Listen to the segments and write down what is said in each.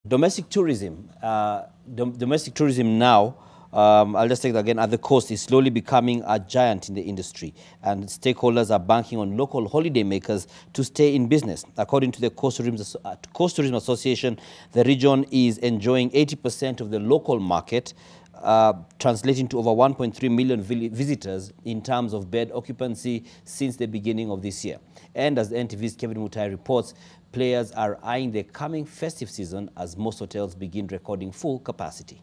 Domestic tourism, domestic tourism now, I'll just take that again, at the coast is slowly becoming a giant in the industry, and stakeholders are banking on local holidaymakers to stay in business. According to the Coast Tourism Association, the region is enjoying 80% of the local market, translating to over 1.3 million visitors in terms of bed occupancy since the beginning of this year. And as the NTV's Kevin Mutai reports, players are eyeing the coming festive season as most hotels begin recording full capacity.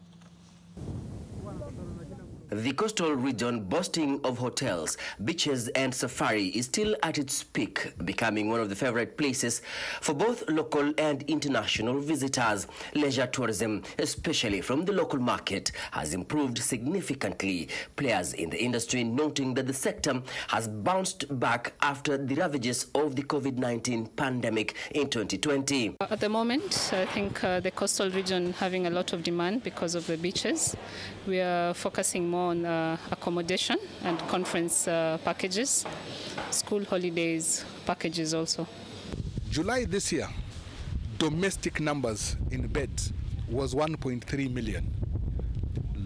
The coastal region, boasting of hotels, beaches and safari, is still at its peak, becoming one of the favorite places for both local and international visitors. Leisure tourism, especially from the local market, has improved significantly. Players in the industry noting that the sector has bounced back after the ravages of the COVID-19 pandemic in 2020. At the moment, I think the coastal region having a lot of demand because of the beaches. We are focusing more on accommodation and conference packages, school holidays packages also. July this year, domestic numbers in beds was 1.3 million.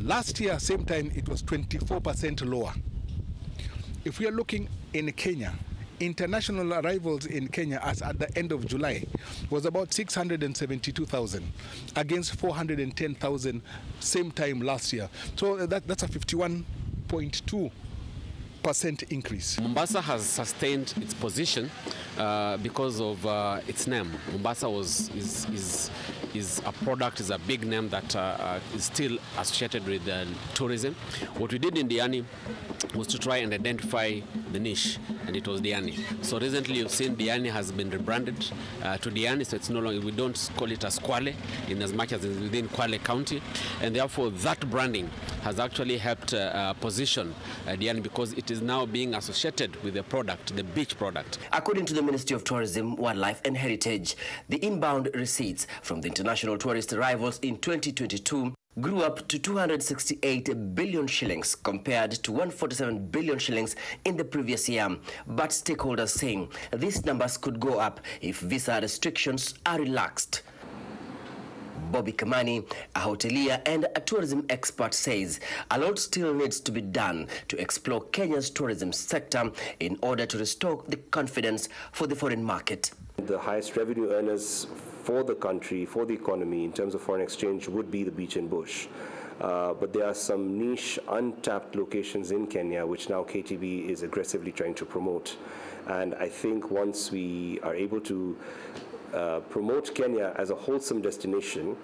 Last year, same time, it was 24% lower. If we are looking in Kenya, international arrivals in Kenya as at the end of July was about 672,000 against 410,000 same time last year. So that's a 51.2% increase. Mombasa has sustained its position because of its name. Mombasa is a product, is a big name that is still associated with tourism. What we did in Diani was to try and identify the niche, and it was Diani. So recently you've seen Diani has been rebranded to Diani, so it's no longer, we don't call it as Kwale in as much as it's within Kwale County, and therefore that branding has actually helped position Diani because it is now being associated with the product, the beach product. According to the Ministry of Tourism, Wildlife and Heritage, the inbound receipts from the international tourist arrivals in 2022 grew up to 268 billion shillings compared to 147 billion shillings in the previous year. But stakeholders saying these numbers could go up if visa restrictions are relaxed. Bobby Kamani, a hotelier and a tourism expert, says a lot still needs to be done to explore Kenya's tourism sector in order to restore the confidence for the foreign market. The highest revenue earners for the country, for the economy, in terms of foreign exchange, would be the beach and bush. But there are some niche, untapped locations in Kenya, which now KTB is aggressively trying to promote. And I think once we are able to promote Kenya as a wholesome destination,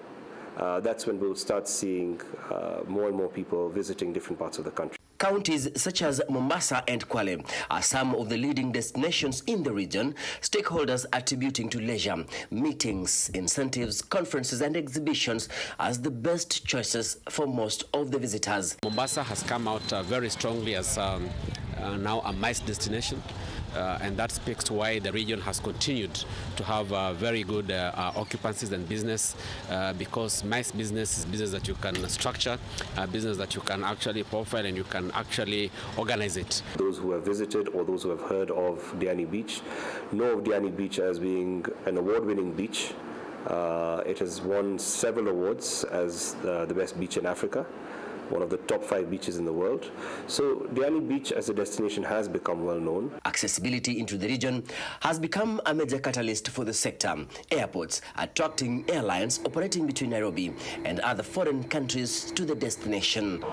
that's when we'll start seeing more and more people visiting different parts of the country. Counties such as Mombasa and Kwale are some of the leading destinations in the region, stakeholders attributing to leisure, meetings, incentives, conferences and exhibitions as the best choices for most of the visitors. Mombasa has come out very strongly as now a MICE destination. And that speaks to why the region has continued to have very good occupancies and business because MICE business is business that you can structure, business that you can actually profile and you can actually organize it. Those who have visited or those who have heard of Diani Beach know of Diani Beach as being an award-winning beach. It has won several awards as the best beach in Africa, one of the top 5 beaches in the world. So Diani Beach as a destination has become well known. Accessibility into the region has become a major catalyst for the sector. Airports attracting airlines operating between Nairobi and other foreign countries to the destination.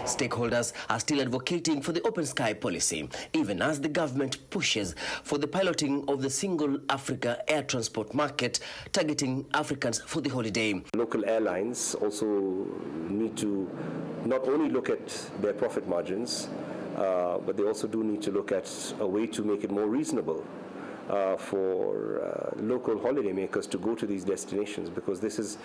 Stakeholders are still advocating for the open sky policy, even as the government pushes for the piloting of the single Africa air transport market, targeting Africans for the holiday. Local airlines also need to not only look at their profit margins, but they also do need to look at a way to make it more reasonable for local holidaymakers to go to these destinations, because this is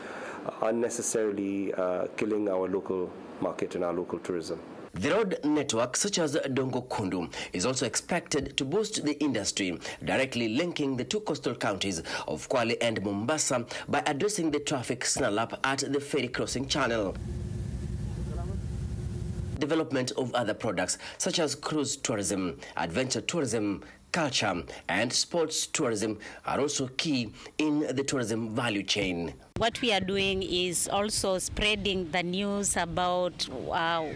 unnecessarily killing our local market and our local tourism. The road network such as Dongo Kundu is also expected to boost the industry, directly linking the two coastal counties of Kwale and Mombasa by addressing the traffic snarl-up at the ferry crossing channel. Development of other products such as cruise tourism, adventure tourism, culture, and sports tourism are also key in the tourism value chain. What we are doing is also spreading the news about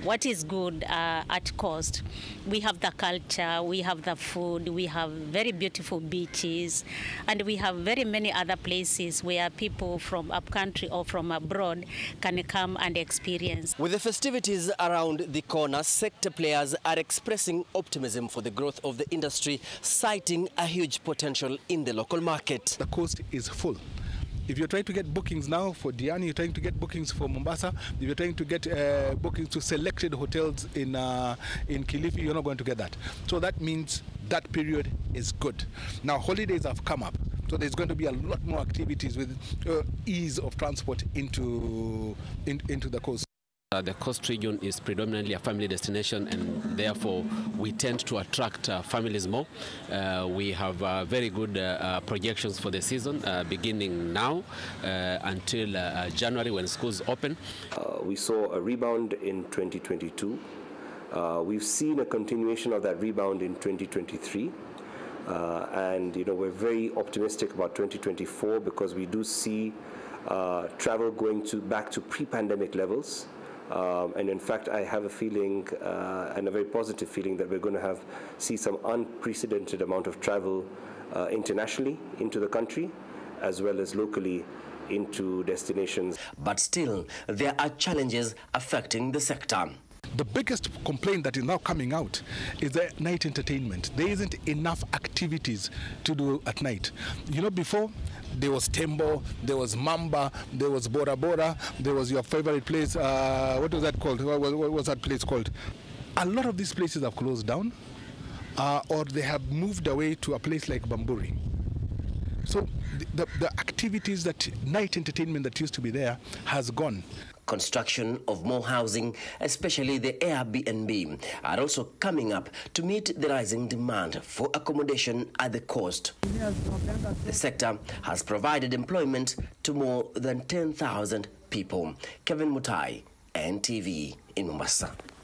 what is good at cost. We have the culture, we have the food, we have very beautiful beaches, and we have very many other places where people from upcountry or from abroad can come and experience. With the festivities around the corner, sector players are expressing optimism for the growth of the industry, citing a huge potential in the local market. The coast is full. If you're trying to get bookings now for Diani, you're trying to get bookings for Mombasa, if you're trying to get bookings to selected hotels in Kilifi, you're not going to get that. So that means that period is good. Now holidays have come up, so there's going to be a lot more activities with ease of transport into the coast. The coast region is predominantly a family destination, and therefore we tend to attract families more. We have very good projections for the season beginning now until January when schools open. We saw a rebound in 2022. We've seen a continuation of that rebound in 2023. And we're very optimistic about 2024 because we do see travel going back to pre-pandemic levels. And in fact, I have a feeling, and a very positive feeling, that we're going to see some unprecedented amount of travel internationally into the country, as well as locally into destinations. But still, there are challenges affecting the sector. The biggest complaint that is now coming out is the night entertainment. There isn't enough activities to do at night. Before, there was Tembo, there was Mamba, there was Bora Bora, there was your favorite place, what was that called? What was that place called? A lot of these places have closed down, or they have moved away to a place like Bamburi. So the activities, that night entertainment that used to be there has gone. Construction of more housing, especially the Airbnb, are also coming up to meet the rising demand for accommodation at the coast. The sector has provided employment to more than 10,000 people. Kevin Mutai, NTV in Mombasa.